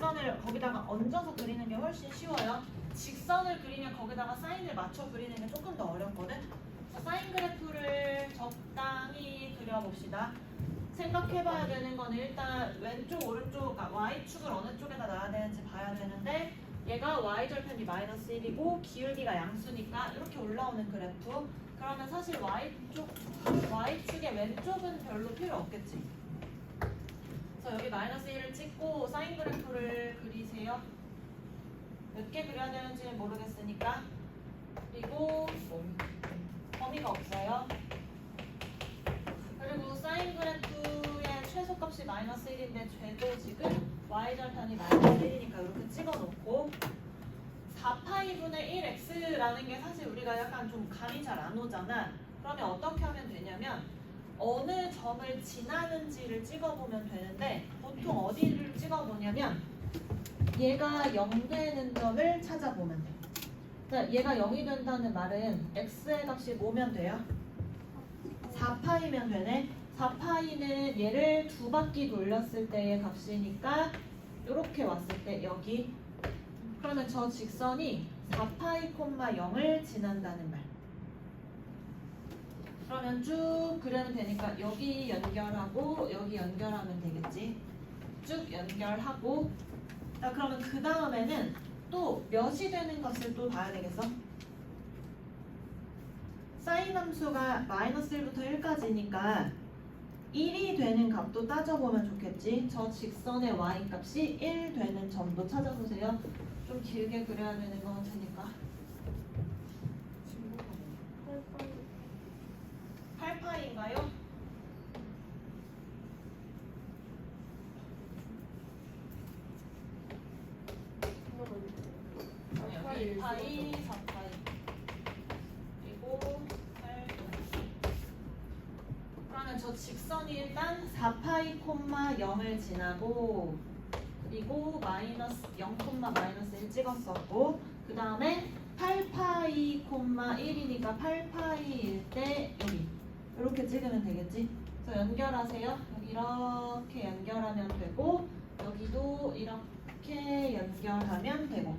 직선을 거기다가 얹어서 그리는 게 훨씬 쉬워요. 직선을 그리면 거기다가 사인을 맞춰 그리는 게 조금 더 어렵거든. 사인 그래프를 적당히 그려봅시다. 생각해봐야 되는 거는 일단 왼쪽 오른쪽 y축을 어느 쪽에다 놔야 되는지 봐야 되는데 얘가 y절편이 마이너스 1이고 기울기가 양수니까 이렇게 올라오는 그래프. 그러면 사실 y축의 왼쪽은 별로 필요 없겠지. 그래서 여기 마이너스 1을 찍고 사인 그래프를 그리세요. 몇 개 그려야 되는지는 모르겠으니까. 그리고 범위가 없어요. 그리고 사인 그래프의 최소값이 마이너스 1인데 쟤도 지금 y절편이 마이너스 1이니까 이렇게 찍어놓고 4파이분의 1x라는 게 사실 우리가 약간 좀 감이 잘 안 오잖아. 그러면 어떻게 하면 되냐면 어느 점을 지나는지를 찍어보면 되는데 보통 어디를 찍어보냐면 얘가 0 되는 점을 찾아보면 돼. 그러니까 얘가 0이 된다는 말은 x의 값이 뭐면 돼요? 4파이면 되네. 4파이는 얘를 두 바퀴 돌렸을 때의 값이니까 이렇게 왔을 때 여기. 그러면 저 직선이 4파이, 0을 지난다는 말. 그러면 쭉 그려면 되니까 여기 연결하고 여기 연결하면 되겠지. 쭉 연결하고. 자, 그러면 그 다음에는 또 몇이 되는 것을 또 봐야 되겠어. 사인 함수가 마이너스 1부터 1까지니까 1이 되는 값도 따져보면 좋겠지. 저 직선의 y값이 1 되는 점도 찾아보세요. 좀 길게 그려야 되는 거 같으니까. 8파이인가요? 여기 1파이, 4파이 그리고 8파이. 그러면 저 직선이 일단 4파이, 0을 지나고 그리고 마이너스 0, 마이너스 1 찍었었고 그 다음에 8파이, 1이니까 8파이일 때 여기 이렇게 찍으면 되겠지. 그래서 연결하세요. 여기 이렇게 연결하면 되고 여기도 이렇게 연결하면 되고.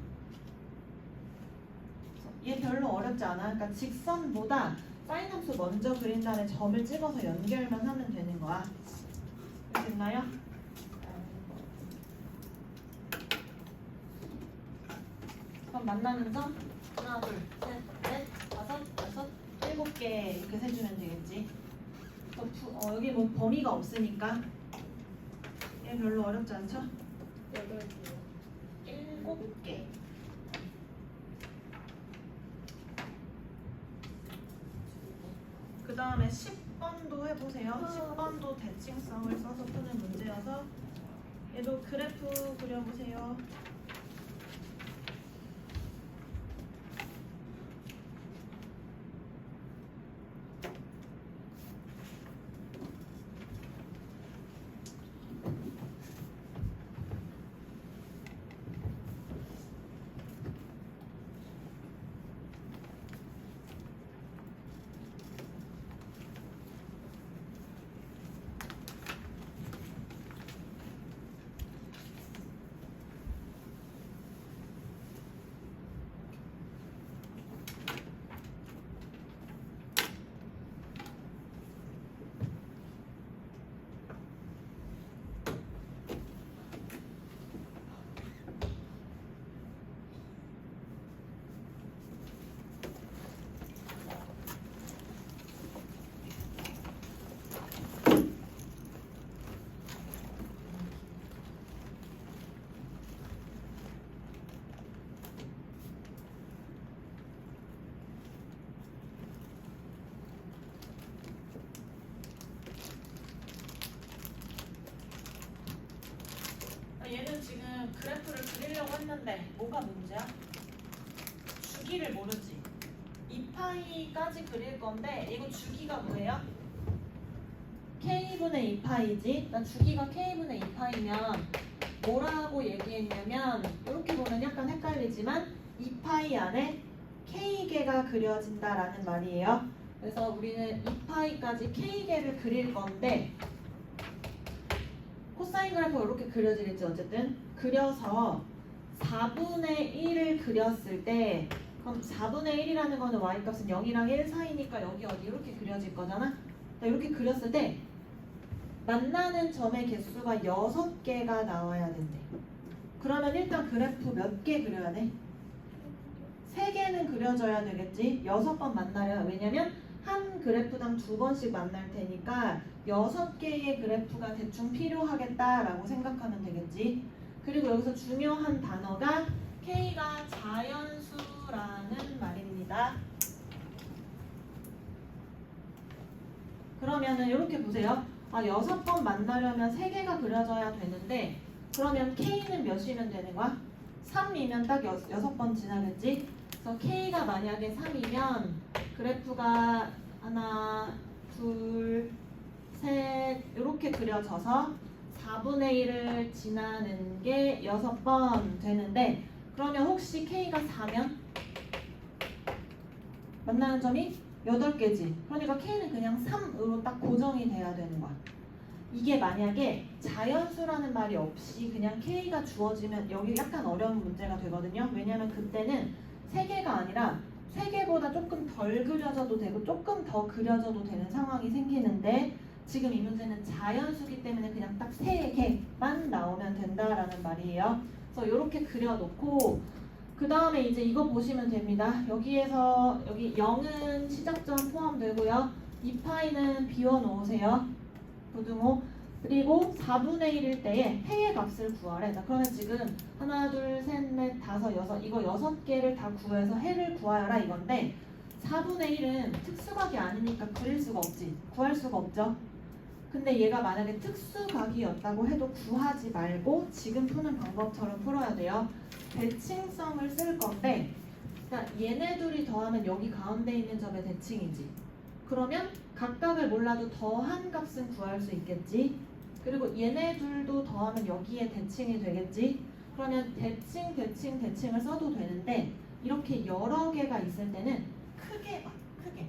얘 별로 어렵지 않아. 그러니까 직선보다 사인 함수 먼저 그린 다음에 점을 찍어서 연결만 하면 되는 거야. 됐나요? 그럼 만나는 점 하나, 둘, 셋, 넷, 다섯, 여섯, 7개 이렇게 세주면 되겠지. 여기 뭐 범위가 없으니까 얘 별로 어렵지 않죠? 7개. 그 다음에 10번도 해보세요. 10번도 대칭성을 써서 푸는 문제여서 얘도 그래프 그려보세요. 얘는 지금 그래프를 그리려고 했는데 뭐가 문제야? 주기를 모르지. 2파이까지 그릴 건데 이거 주기가 뭐예요? k분의 2파이지. 나 주기가 k분의 2파이면 뭐라고 얘기했냐면 이렇게 보면 약간 헷갈리지만 2파이 안에 k개가 그려진다라는 말이에요. 그래서 우리는 2파이까지 k개를 그릴 건데 코사인 그래프가 이렇게 그려지겠지. 어쨌든 그려서 4분의 1을 그렸을 때, 그럼 4분의 1이라는 거는 y값은 0이랑 1 사이니까 여기 어디 이렇게 그려질 거잖아. 이렇게 그렸을 때 만나는 점의 개수가 6개가 나와야 된대. 그러면 일단 그래프 몇 개 그려야 돼? 3개는 그려줘야 되겠지. 6번 만나려. 왜냐면 한 그래프당 2번씩 만날 테니까 6개의 그래프가 대충 필요하겠다라고 생각하면 되겠지. 그리고 여기서 중요한 단어가 K가 자연수라는 말입니다. 그러면은 이렇게 보세요. 6번 만나려면 3개가 그려져야 되는데, 그러면 K는 몇이면 되는 거야? 3이면 딱 6번 지나겠지? 그래서 K가 만약에 3이면 그래프가 하나, 둘, 셋 이렇게 그려져서 4분의 1을 지나는 게 6번 되는데, 그러면 혹시 K가 4면 만나는 점이 8개지. 그러니까 K는 그냥 3으로 딱 고정이 돼야 되는 거야. 이게 만약에 자연수라는 말이 없이 그냥 K가 주어지면 여기 약간 어려운 문제가 되거든요. 왜냐면 그때는 3개가 아니라 3개보다 조금 덜 그려져도 되고 조금 더 그려져도 되는 상황이 생기는데, 지금 이 문제는 자연수기 때문에 그냥 딱 3개만 나오면 된다라는 말이에요. 그래서 이렇게 그려놓고 그 다음에 이제 이거 보시면 됩니다. 여기에서 여기 0은 시작점 포함되고요. 2파이는 비워놓으세요. 부등호. 그리고 4분의 1일 때에 해의 값을 구하래. 자, 그러면 지금 하나, 둘, 셋, 넷, 다섯, 여섯 이거 6개를 다 구해서 해를 구하여라 이건데, 4분의 1은 특수각이 아니니까 그릴 수가 없지. 구할 수가 없죠. 근데 얘가 만약에 특수각이었다고 해도 구하지 말고 지금 푸는 방법처럼 풀어야 돼요. 대칭성을 쓸 건데, 그러니까 얘네 둘이 더하면 여기 가운데 있는 점의 대칭이지. 그러면 각각을 몰라도 더한 값은 구할 수 있겠지. 그리고 얘네 둘도 더하면 여기에 대칭이 되겠지. 그러면 대칭을 써도 되는데, 이렇게 여러 개가 있을 때는 크게 봐. 크게.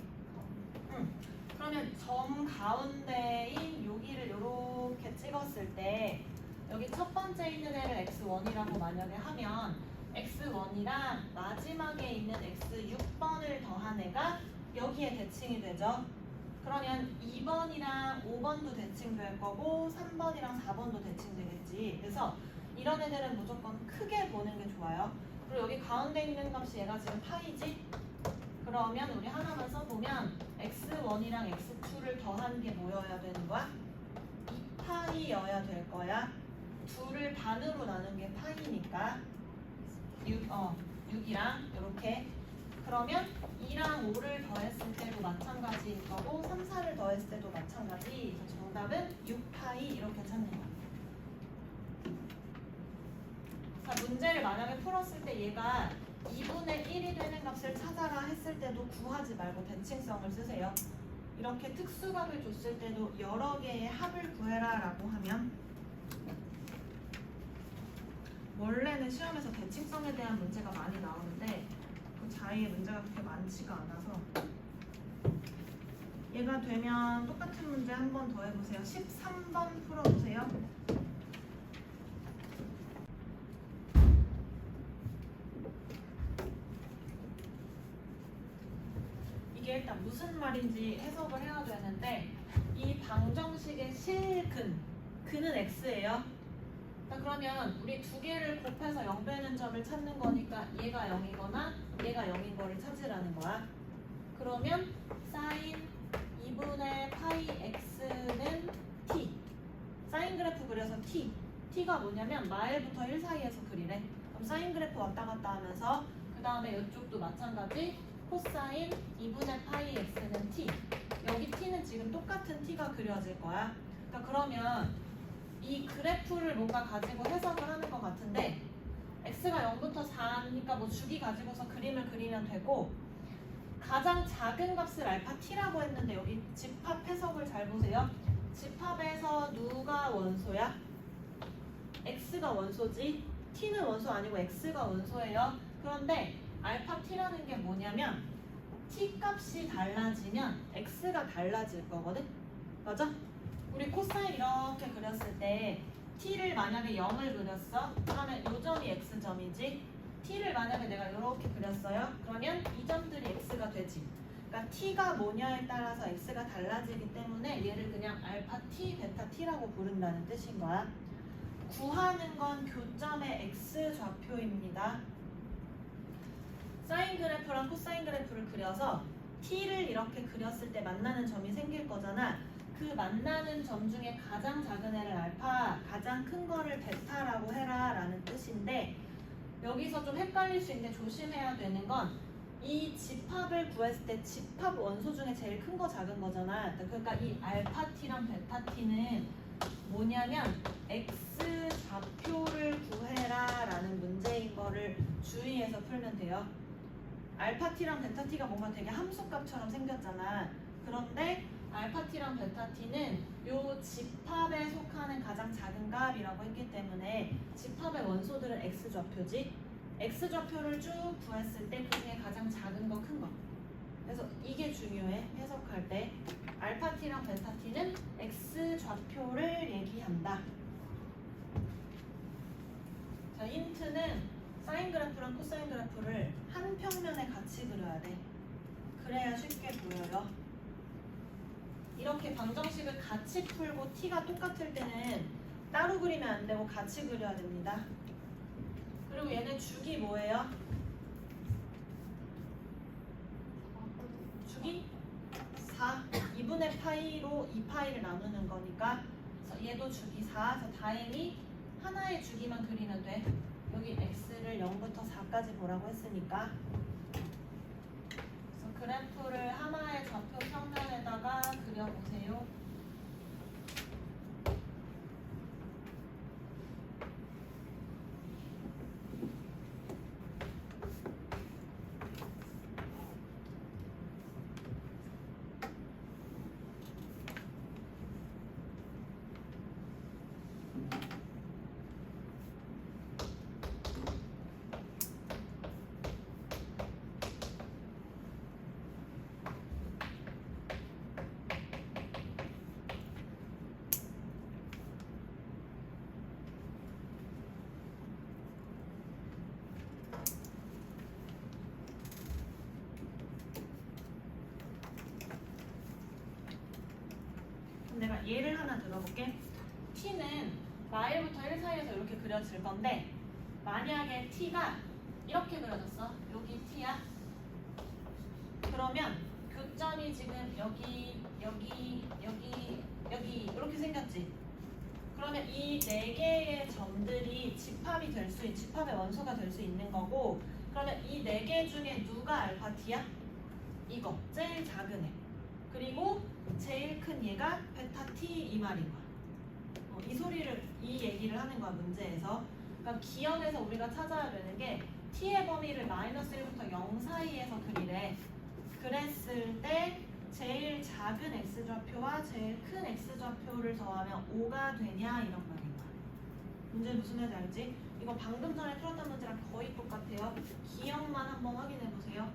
그러면 점 가운데인 여기를 이렇게 찍었을 때, 여기 첫 번째 있는 애를 x1이라고 만약에 하면 x1이랑 마지막에 있는 x6번을 더한 애가 여기에 대칭이 되죠. 그러면 2번이랑 5번도 대칭될 거고 3번이랑 4번도 대칭되겠지. 그래서 이런 애들은 무조건 크게 보는 게 좋아요. 그리고 여기 가운데 있는 값이 얘가 지금 파이지? 그러면 우리 하나만 써보면 x1이랑 x2를 더한 게 뭐여야 되는 거야? 2파이여야 될 거야. 2를 반으로 나눈 게 파이니까 6이랑 이렇게. 그러면 2랑 5를 더했을 때도 마찬가지일 거고 3, 4를 더했을 때도 마찬가지. 정답은 6파이 이렇게 찾는 거야. 자, 문제를 만약에 풀었을 때 얘가 2분의 1이 되는 값을 찾아라 했을 때도 구하지 말고 대칭성을 쓰세요. 이렇게 특수각을 줬을 때도 여러 개의 합을 구해라 라고 하면, 원래는 시험에서 대칭성에 대한 문제가 많이 나오는데 그 자의의 문제가 그렇게 많지가 않아서, 얘가 되면 똑같은 문제 한 번 더 해보세요. 13번 풀어보세요. 이게 일단 무슨 말인지 해석을 해야 되는데, 이 방정식의 근은 x예요. 그러면 우리 두 개를 곱해서 0 되는 점을 찾는 거니까 얘가 0이거나 얘가 0인 거를 찾으라는 거야. 그러면 사인 2분의 파이 x는 t. 사인 그래프 그려서 t가 뭐냐면 마일부터 1 사이에서 그리래. 그럼 사인 그래프 왔다 갔다 하면서 그 다음에 이쪽도 마찬가지 코사인 2분의 파이 x는 t. 여기 t는 지금 똑같은 t가 그려질 거야. 그러면 이 그래프를 뭔가 가지고 해석을 하는 것 같은데, x가 0부터 4니까 뭐 주기 가지고서 그림을 그리면 되고, 가장 작은 값을 알파 t라고 했는데 여기 집합 해석을 잘 보세요. 집합에서 누가 원소야? x가 원소지. t는 원소 아니고 x가 원소예요. 그런데 알파 t라는 게 뭐냐면 t 값이 달라지면 x가 달라질 거거든. 맞아? 우리 코사인 이렇게 그렸을 때 t를 만약에 0을 그렸어. 그러면 이 점이 x점이지. t를 만약에 내가 이렇게 그렸어요. 그러면 이 점들이 x가 되지. 그러니까 t가 뭐냐에 따라서 x가 달라지기 때문에 얘를 그냥 알파 t, 베타 t라고 부른다는 뜻인 거야. 구하는 건 교점의 x 좌표입니다. 사인 그래프랑 코사인 그래프를 그려서 t를 이렇게 그렸을 때 만나는 점이 생길 거잖아. 그 만나는 점 중에 가장 작은 애를 알파, 가장 큰 거를 베타라고 해라 라는 뜻인데, 여기서 좀 헷갈릴 수 있는데 조심해야 되는 건 이 집합을 구했을 때 집합 원소 중에 제일 큰 거 작은 거잖아. 그러니까 이 알파 t랑 베타 t는 뭐냐면 x 좌표를 구해라 라는 문제인 거를 주의해서 풀면 돼요. 알파 t랑 베타 t가 뭔가 되게 함수값처럼 생겼잖아. 그런데 알파 t랑 베타 t는 요 집합에 속하는 가장 작은 값이라고 했기 때문에 집합의 원소들은 x 좌표지. x 좌표를 쭉 구했을 때 그 중에 가장 작은 거, 큰 거. 그래서 이게 중요해. 해석할 때 알파 t랑 베타 t는 x 좌표를 얘기한다. 자, 힌트는 사인 그래프랑 코사인 그래프를 한 평면에 같이 그려야 돼. 그래야 쉽게 보여요. 이렇게 방정식을 같이 풀고 t가 똑같을 때는 따로 그리면 안 되고 같이 그려야 됩니다. 그리고 얘네 주기 뭐예요? 주기 4. 2분의 파이로 2파이를 나누는 거니까 얘도 주기 4. 그래서 다행히 하나의 주기만 그리면 돼. 여기 x를 0부터 4까지 보라고 했으니까. 그래서 그래프를 하나의 좌표 평면에다가 그려보세요. 내가 예를 하나 들어볼게. t는 마일부터 1 사이에서 이렇게 그려질 건데, 만약에 t가 이렇게 그려졌어. 여기 t야. 그러면 교점이 지금 여기 이렇게 생겼지. 그러면 이 4개의 점들이 집합이 될 수 있는, 집합의 원소가 될 수 있는 거고, 그러면 이 4개 중에 누가 알파 t야? 이거 제일 작은 애. 그리고 제일 큰 얘가 베타 t 이 말인 거야. 이 얘기를 하는 거야, 문제에서. 그러니까 기억에서 우리가 찾아야 되는 게 t의 범위를 마이너스 1부터 0 사이에서 그리래. 그랬을 때 제일 작은 x좌표와 제일 큰 x좌표를 더하면 5가 되냐 이런 말인 거야. 문제 무슨 말인지 알지? 이거 방금 전에 풀었던 문제랑 거의 똑같아요. 기억만 한번 확인해 보세요.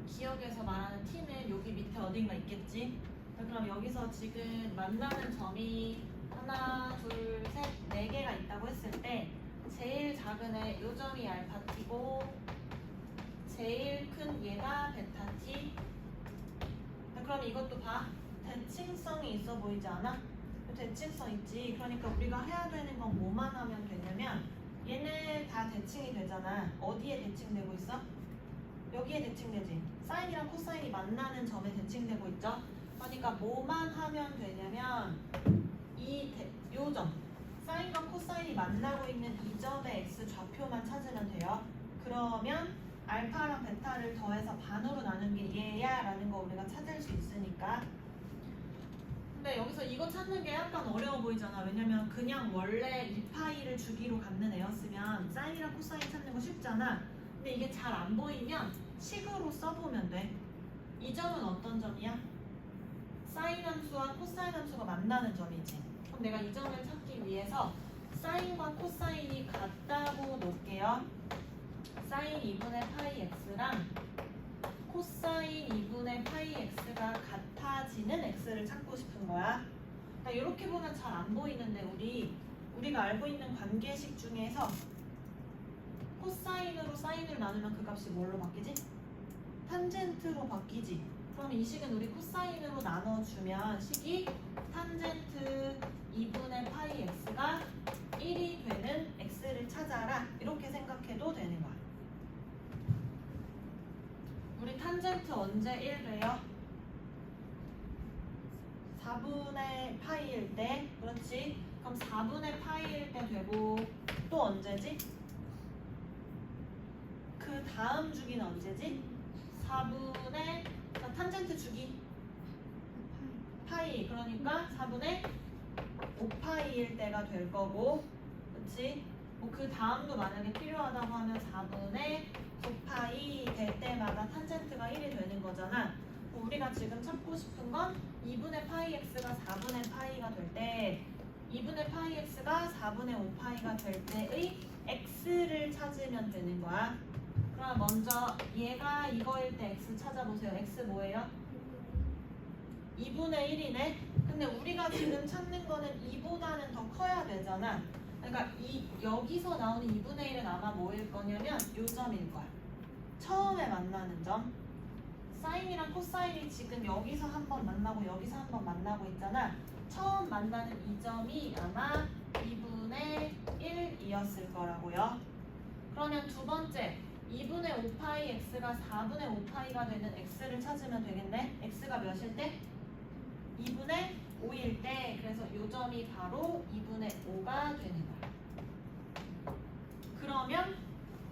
기억에서 말하는 t는 여기 밑에 어딘가 있겠지? 자, 그럼 여기서 지금 만나는 점이 하나, 둘, 셋, 네 개가 있다고 했을 때 제일 작은 애 요 점이 알파 t고 제일 큰 얘가 베타 t. 자, 그럼 이것도 봐. 대칭성이 있어 보이지 않아? 대칭성 있지. 그러니까 우리가 해야 되는 건 뭐만 하면 되냐면 얘네 다 대칭이 되잖아. 어디에 대칭되고 있어? 여기에 대칭되지. 사인이랑 코사인이 만나는 점에 대칭되고 있죠. 그러니까 뭐만 하면 되냐면 요 점, 사인과 코사인이 만나고 있는 이 점의 x 좌표만 찾으면 돼요. 그러면 알파랑 베타를 더해서 반으로 나눈 게 얘야 라는 거 우리가 찾을 수 있으니까. 근데 여기서 이거 찾는 게 약간 어려워 보이잖아. 왜냐면 그냥 원래 2파이를 주기로 갖는 애였으면 사인이랑 코사인 찾는 거 쉽잖아. 근데 이게 잘 안 보이면 식으로 써보면 돼. 이 점은 어떤 점이야? 사인 함수와 코사인 함수가 만나는 점이지. 그럼 내가 이 점을 찾기 위해서 사인과 코사인이 같다고 놓을게요. 사인 2분의 파이 x랑 코사인 2분의 파이 x가 같아지는 x를 찾고 싶은 거야. 그러니까 이렇게 보면 잘 안 보이는데 우리가 알고 있는 관계식 중에서 코사인으로 사인을 나누면 그 값이 뭘로 바뀌지? 탄젠트로 바뀌지. 그럼 이 식은 우리 코사인으로 나눠주면 식이 탄젠트 2분의 파이 x가 1이 되는 x를 찾아라. 이렇게 생각해도 되는 거야. 우리 탄젠트 언제 1 돼요? 4분의 파이일 때. 그렇지. 그럼 4분의 파이일 때 되고 또 언제지? 그 다음 주기는 언제지? 4분의 탄젠트 주기 파이. 그러니까 4분의 5파이일 때가 될 거고, 그치? 뭐 그 다음도 만약에 필요하다고 하면 4분의 9파이 될 때마다 탄젠트가 1이 되는 거잖아. 우리가 지금 찾고 싶은 건 2분의 파이 x가 4분의 파이가 될 때 2분의 파이 x가 4분의 5파이가 될 때의 x를 찾으면 되는 거야. 그럼 먼저 얘가 이거일 때 x 찾아보세요. x 뭐예요? 2분의 1이네. 근데 우리가 지금 찾는 거는 2보다는 더 커야 되잖아. 그러니까 여기서 나오는 2분의 1은 아마 뭐일 거냐면 요 점일 거야. 처음에 만나는 점. 사인이랑 코사인이 지금 여기서 한번 만나고 여기서 한번 만나고 있잖아. 처음 만나는 이 점이 아마 2분의 1이었을 거라고요. 그러면 두 번째 2분의 5파이 x가 4분의 5파이가 되는 x를 찾으면 되겠네. x가 몇일 때? 2분의 5일 때. 그래서 이 점이 바로 2분의 5가 되는 거야. 그러면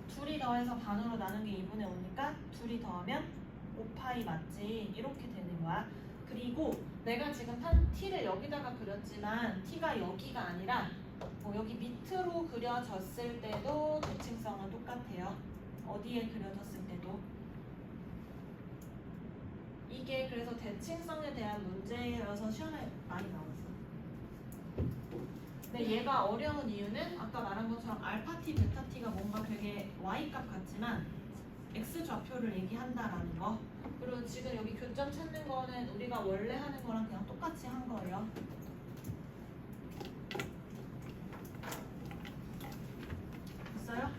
둘이 더해서 반으로 나눈 게 2분의 5니까 둘이 더하면 5파이 맞지? 이렇게 되는 거야. 그리고 내가 지금 t를 여기다가 그렸지만 t가 여기가 아니라 뭐 여기 밑으로 그려졌을 때도 대칭성은 똑같아요. 어디에 그려졌을 때도. 이게 그래서 대칭성에 대한 문제여서 시험에 많이 나왔어. 근데 얘가 어려운 이유는 아까 말한 것처럼 알파 t, 베타 t가 뭔가 되게 y값 같지만 x 좌표를 얘기한다라는 거. 그리고 지금 여기 교점 찾는 거는 우리가 원래 하는 거랑 그냥 똑같이 한 거예요. 됐어요?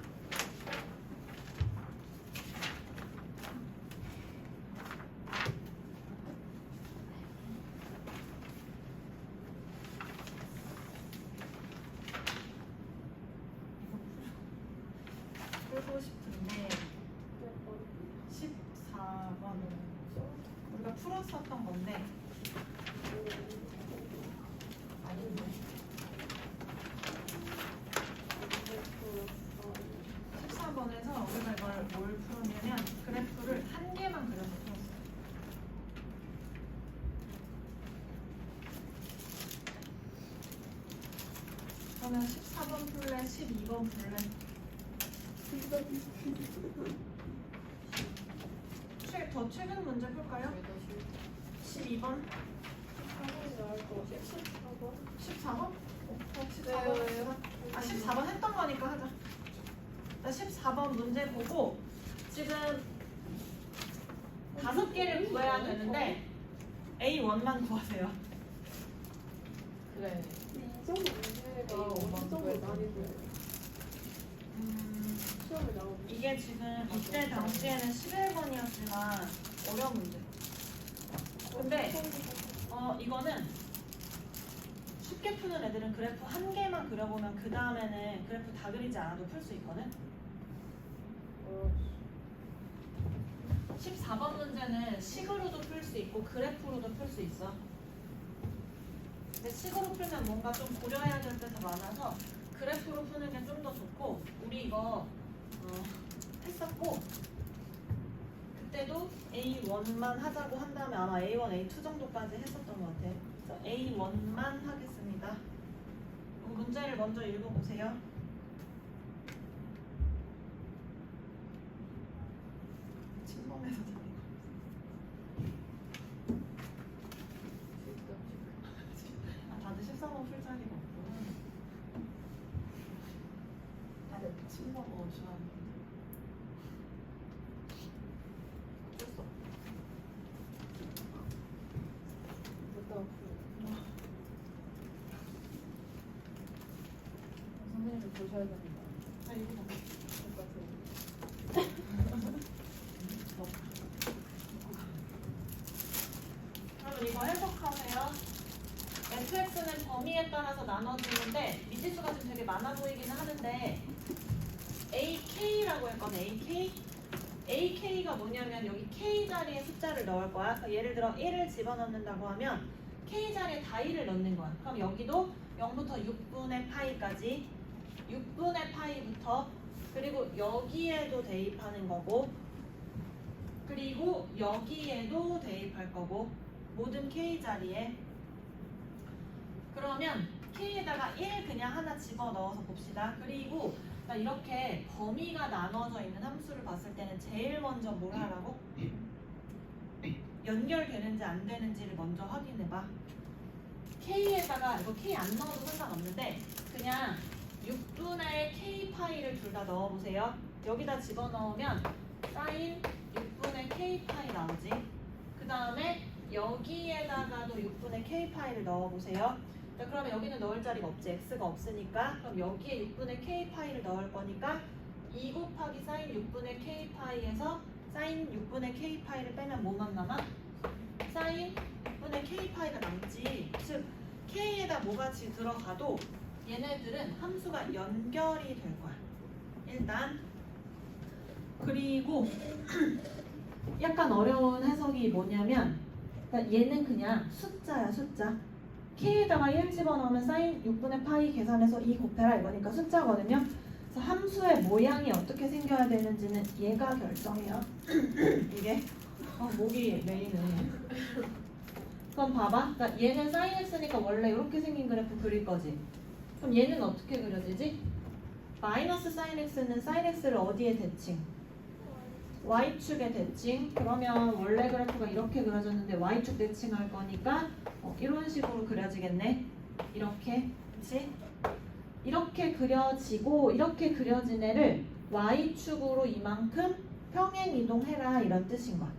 풀고 싶은데 14번 우리가 풀었었던 건데 아닌데 14번에서 우리가 이걸 뭘 풀었냐면 그래프를 한 개만 그려서 풀었어요. 그러면 14번 풀래? 12번 풀래? 더 최근 문제 풀까요? 12번? 14번? 14번? 아 14번 했던 거니까 하자. 나 14번 문제 보고 지금 5개를 구해야 되는데 A1만 구하세요. 그래. 이 정도 문제가 어느 정도 난이도예요? 시험에 나오는 이게 지금 이때 당시에는 11번이었지만 어려운 문제. 근데 이거는 쉽게 푸는 애들은 그래프 한 개만 그려보면 그 다음에는 그래프 다 그리지 않아도 풀 수 있거든. 14번 문제는 식으로도 풀 수 있고 그래프로도 풀 수 있어. 근데 식으로 풀면 뭔가 좀 고려해야 될 게 더 많아서 그래프로 푸는 게 좀 더 좋고, 우리 이거 했었고 그때도 A1만 하자고 한 다음에 아마 A1, A2 정도까지 했었던 것 같아. 그래서 A1만 하겠습니다. 그럼 문제를 먼저 읽어보세요. 침범해서 다들 14번 풀 자리가 없구나. 다들 침범 좋아하는. 어쩔 못다 선생님이 보셔야 됩니다. 아 이거 봐. 그러면 이거 해석하세요. fx는 범위에 따라서 나눠지는데 미지수가 지금 되게 많아 보이기는 하는데 ak라고 했거든. ak가 뭐냐면 여기 k 자리에 숫자를 넣을 거야. 그러니까 예를 들어 1을 집어넣는다고 하면 k 자리에 다 1을 넣는 거야. 그럼 여기도 0부터 6분의 파이까지 6분의 파이부터, 그리고 여기에도 대입하는 거고, 그리고 여기에도 대입할 거고, 모든 k 자리에. 그러면 k에다가 1 그냥 하나 집어넣어서 봅시다. 그리고 나 이렇게 범위가 나눠져 있는 함수를 봤을 때는 제일 먼저 뭘 하라고? 연결되는지 안 되는지를 먼저 확인해봐. k에다가 이거 k 안 넣어도 상관없는데 그냥 6분의 k 파이를 둘 다 넣어보세요. 여기다 집어넣으면 사인 6분의 k 파이 나오지. 그 다음에 여기에다가도 6분의 k 파이를 넣어보세요. 자, 그러면 여기는 넣을 자리가 없지. x가 없으니까. 그럼 여기에 6분의 k 파이를 넣을 거니까 2 곱하기 사인 6분의 k 파이에서 사인 6분의 k 파이를 빼면 뭐만 남아? 사인 6분의 k 파이가 남지. 즉 k에다 뭐가 들어가도 얘네들은 함수가 연결이 될 거야. 일단. 그리고 약간 어려운 해석이 뭐냐면, 그러니까 얘는 그냥 숫자야, 숫자. k에다가 1 집어넣으면 사인 6분의 파이 계산해서 2 곱해라 이거니까 숫자거든요. 그래서 함수의 모양이 어떻게 생겨야 되는지는 얘가 결정해요. 이게 목이 메이네. 그럼 봐봐. 그러니까 얘는 사인 x니까 원래 이렇게 생긴 그래프 그릴 거지. 그럼 얘는 어떻게 그려지지? 마이너스 사인 x는 사인 x를 어디에 대칭? y축에 대칭. 그러면 원래 그래프가 이렇게 그려졌는데 y축 대칭할 거니까 이런 식으로 그려지겠네. 이렇게. 그치? 이렇게 그려지고 이렇게 그려진 애를 y축으로 이만큼 평행 이동해라 이런 뜻인 거야.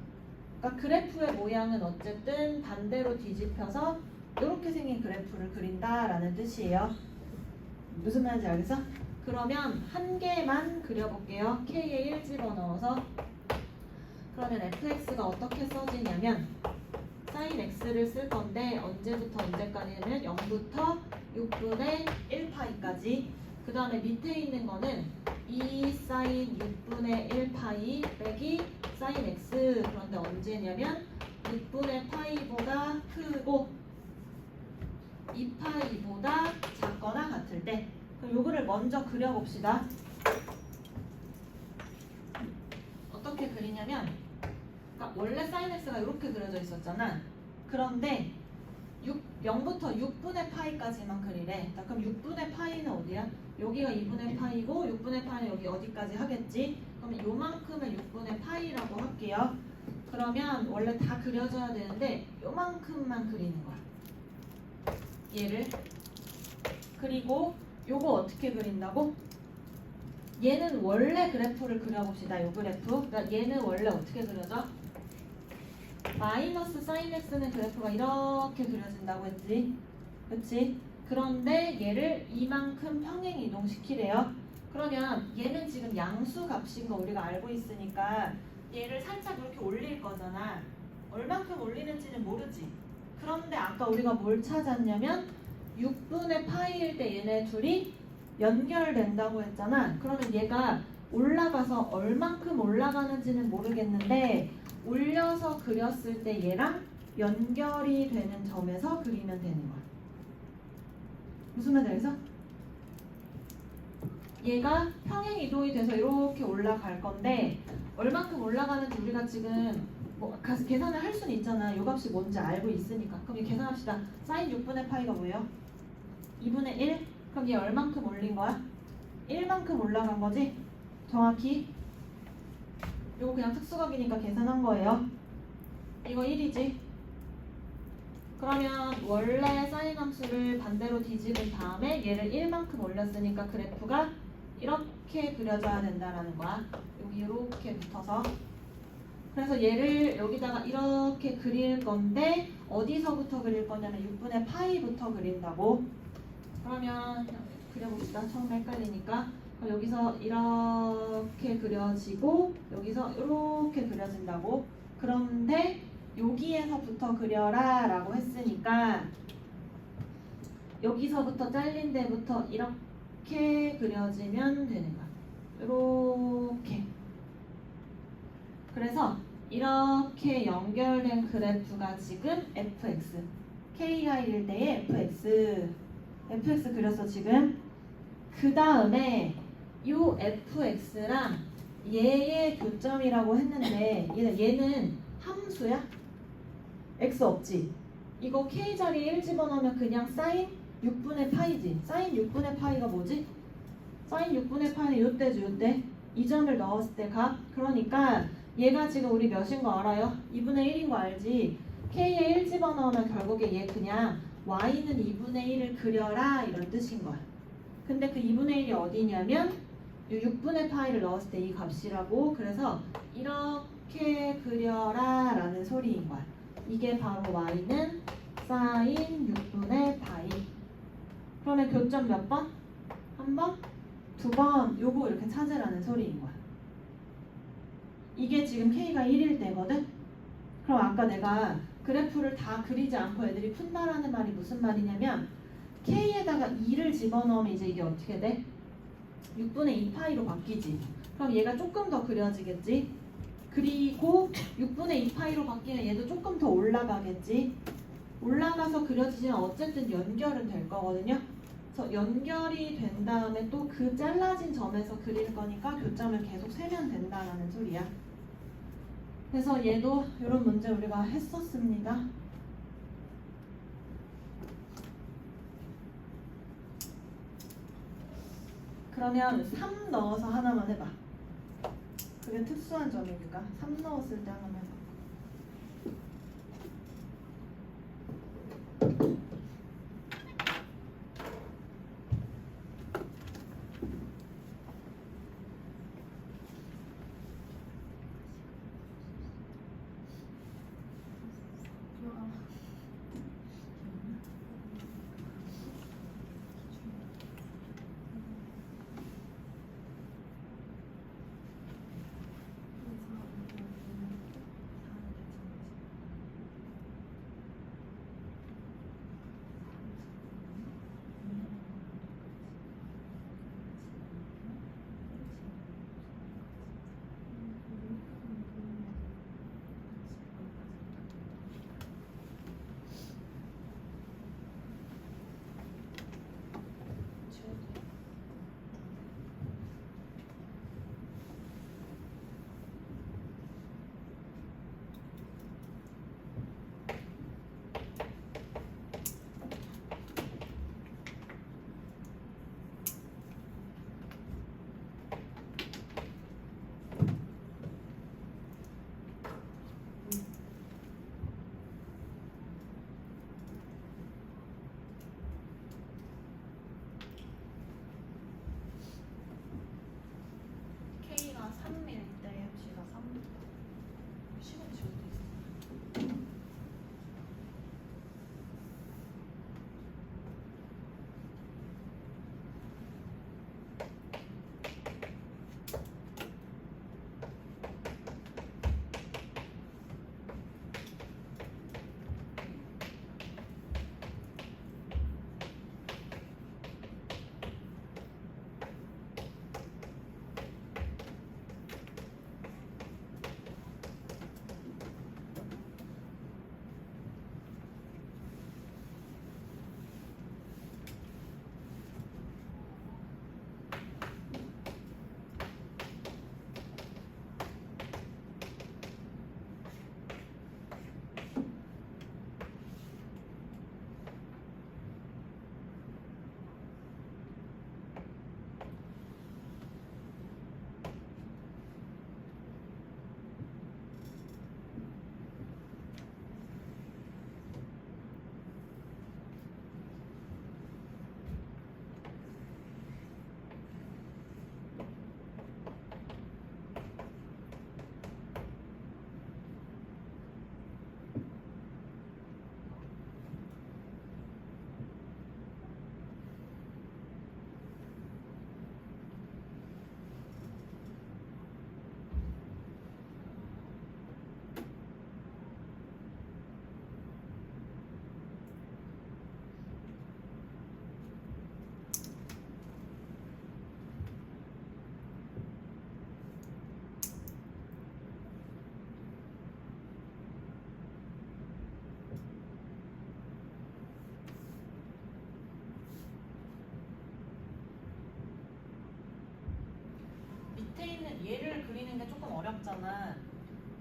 그러니까 그래프의 모양은 어쨌든 반대로 뒤집혀서 이렇게 생긴 그래프를 그린다라는 뜻이에요. 무슨 말인지 알겠어? 그러면 한 개만 그려볼게요. k에 1 집어넣어서. 그러면 fx가 어떻게 써지냐면 sin x를 쓸 건데 언제부터 언제까지냐면 0부터 6분의 1파이까지. 그 다음에 밑에 있는 거는 2 sin 6분의 1파이 빼기 sin x. 그런데 언제냐면 6분의 파이보다 크고 2파이보다 작거나 같을 때. 그럼 요거를 먼저 그려봅시다. 어떻게 그리냐면, 그러니까 원래 sin x가 이렇게 그려져 있었잖아. 그런데 0부터 6분의 파이까지만 그리래. 자, 그럼 6분의 파이는 어디야? 여기가 2분의 파이고 6분의 파이는 여기 어디까지 하겠지? 그러면 요만큼을 6분의 파이라고 할게요. 그러면 원래 다 그려져야 되는데 요만큼만 그리는 거야. 얘를. 그리고 요거 어떻게 그린다고? 얘는 원래 그래프를 그려봅시다. 요 그래프. 그러니까 얘는 원래 어떻게 그려져? 마이너스 사인 x는 그래프가 이렇게 그려진다고 했지. 그치? 그런데 얘를 이만큼 평행 이동시키래요. 그러면 얘는 지금 양수 값인 거 우리가 알고 있으니까 얘를 살짝 이렇게 올릴 거잖아. 얼만큼 올리는지는 모르지. 그런데 아까 우리가 뭘 찾았냐면 6분의 파이일 때 얘네 둘이 연결된다고 했잖아. 그러면 얘가 올라가서 얼만큼 올라가는지는 모르겠는데 올려서 그렸을 때 얘랑 연결이 되는 점에서 그리면 되는 거야. 무슨 말인지 알겠어? 얘가 평행 이동이 돼서 이렇게 올라갈 건데 얼만큼 올라가는지 우리가 지금 뭐 가서 계산을 할 수는 있잖아. 요 값이 뭔지 알고 있으니까. 그럼 얘 계산합시다. 사인 6분의 파이가 뭐예요? 2분의 1? 그럼 얘 얼만큼 올린 거야? 1만큼 올라간 거지? 정확히 요거 그냥 특수각이니까 계산한 거예요. 이거 1이지? 그러면 원래 사인 함수를 반대로 뒤집은 다음에 얘를 1만큼 올렸으니까 그래프가 이렇게 그려져야 된다라는 거야. 여기 이렇게 붙어서. 그래서 얘를 여기다가 이렇게 그릴 건데 어디서부터 그릴 거냐면 6분의 파이부터 그린다고. 그러면 그려봅시다. 처음에 헷갈리니까. 여기서 이렇게 그려지고 여기서 이렇게 그려진다고. 그런데 여기에서부터 그려라 라고 했으니까 여기서부터 잘린 데부터 이렇게 그려지면 되는 거야. 이렇게. 그래서 이렇게 연결된 그래프가 지금 fx k가 1일 때의 fx 그렸어 지금. 그 다음에 요 fx랑 얘의 교점이라고 했는데 얘는 함수야? x 없지? 이거 k 자리에 1 집어넣으면 그냥 사인 6분의 파이지. 사인 6분의 파이가 뭐지? 사인 6분의 파이는 요때죠, 요때. 이 점을 넣었을 때 값. 그러니까 얘가 지금 우리 몇인 거 알아요? 2분의 1인 거 알지? k에 1 집어넣으면 결국에 얘 그냥 y는 2분의 1을 그려라 이런 뜻인 거야. 근데 그 2분의 1이 어디냐면 6분의 파이를 넣었을 때 이 값이라고. 그래서 이렇게 그려라 라는 소리인 거야. 이게 바로 y는 사인 6분의 파이. 그러면 교점 몇 번? 한 번? 두 번. 요거 이렇게 찾으라는 소리인 거야. 이게 지금 k가 1일 때거든? 그럼 아까 내가 그래프를 다 그리지 않고 애들이 푼다라는 말이 무슨 말이냐면 k에다가 2를 집어넣으면 이제 이게 어떻게 돼? 6분의 2파이로 바뀌지. 그럼 얘가 조금 더 그려지겠지? 그리고 6분의 2파이로 바뀌면 얘도 조금 더 올라가겠지? 올라가서 그려지지만 어쨌든 연결은 될 거거든요? 그래서 연결이 된 다음에 또 그 잘라진 점에서 그릴 거니까 교점을 계속 세면 된다라는 소리야. 그래서 얘도 이런 문제 우리가 했었습니다. 그러면 3 넣어서 하나만 해봐. 그게 특수한 점이니까 3 넣었을 때 하나만 해봐.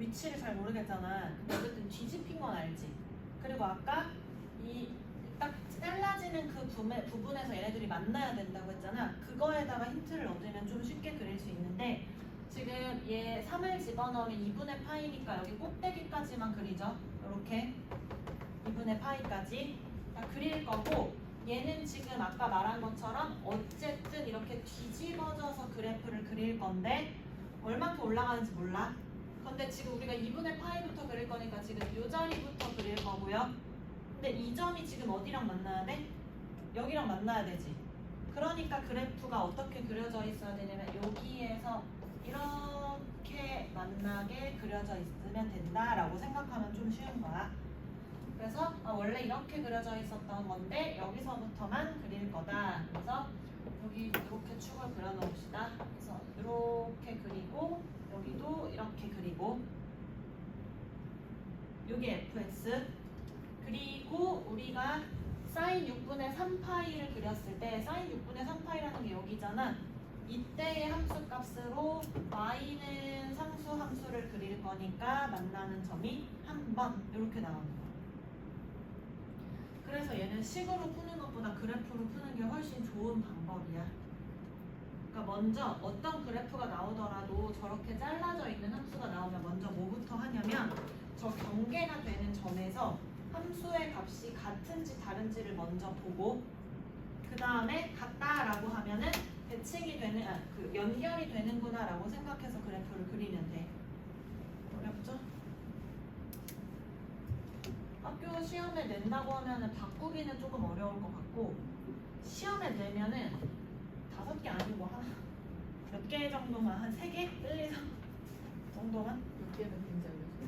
위치를 잘 모르겠잖아. 근데 어쨌든 뒤집힌 건 알지. 그리고 아까 이 딱 잘라지는 그 부분에서 얘네들이 만나야 된다고 했잖아. 그거에다가 힌트를 얻으면 좀 쉽게 그릴 수 있는데 지금 얘 3을 집어넣으면 2분의 파이니까 여기 꼭대기까지만 그리죠. 이렇게 2분의 파이까지 딱 그릴 거고 얘는 지금 아까 말한 것처럼 어쨌든 이렇게 뒤집어져서 그래프를 그릴 건데 얼만큼 올라가는지 몰라. 근데 지금 우리가 2분의 파이부터 그릴 거니까 지금 이 자리부터 그릴 거고요. 근데 이 점이 지금 어디랑 만나야 돼? 여기랑 만나야 되지. 그러니까 그래프가 어떻게 그려져 있어야 되냐면 여기에서 이렇게 만나게 그려져 있으면 된다라고 생각하면 좀 쉬운 거야. 그래서 원래 이렇게 그려져 있었던 건데 여기서부터만 그릴 거다. 그래서 여기 이렇게 축을 그려 놓읍시다. 그래서 이렇게 그리고 여기도 이렇게 그리고 여기 fx 그리고 우리가 사인 6분의 3파이를 그렸을 때 사인 6분의 3파이라는 게 여기잖아. 이때의 함수 값으로 y는 상수 함수를 그릴 거니까 만나는 점이 한 번 이렇게 나오는 거야. 그래서 얘는 식으로 푸는 것보다 그래프로 푸는 게 훨씬 좋은 방법이야. 그러니까 먼저 어떤 그래프가 나오더라도 저렇게 잘라져 있는 함수가 나오면 먼저 뭐부터 하냐면 저 경계가 되는 점에서 함수의 값이 같은지 다른지를 먼저 보고 그 다음에 같다라고 하면은 대칭이 되는 그 연결이 되는구나라고 생각해서 그래프를 그리면 돼. 어렵죠? 학교 시험에 낸다고 하면은 바꾸기는 조금 어려울 것 같고 시험에 내면은 5개 아니고 하나 몇 개 정도만 한 3개? 1, 2, 3 정도만? 몇 개는 굉장히 좋게.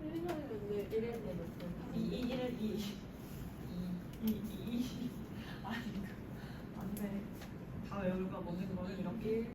1, 2, 3이면 1일 몇 개? 2 아니 안 돼. 다 외울까 먹는 거를 이렇게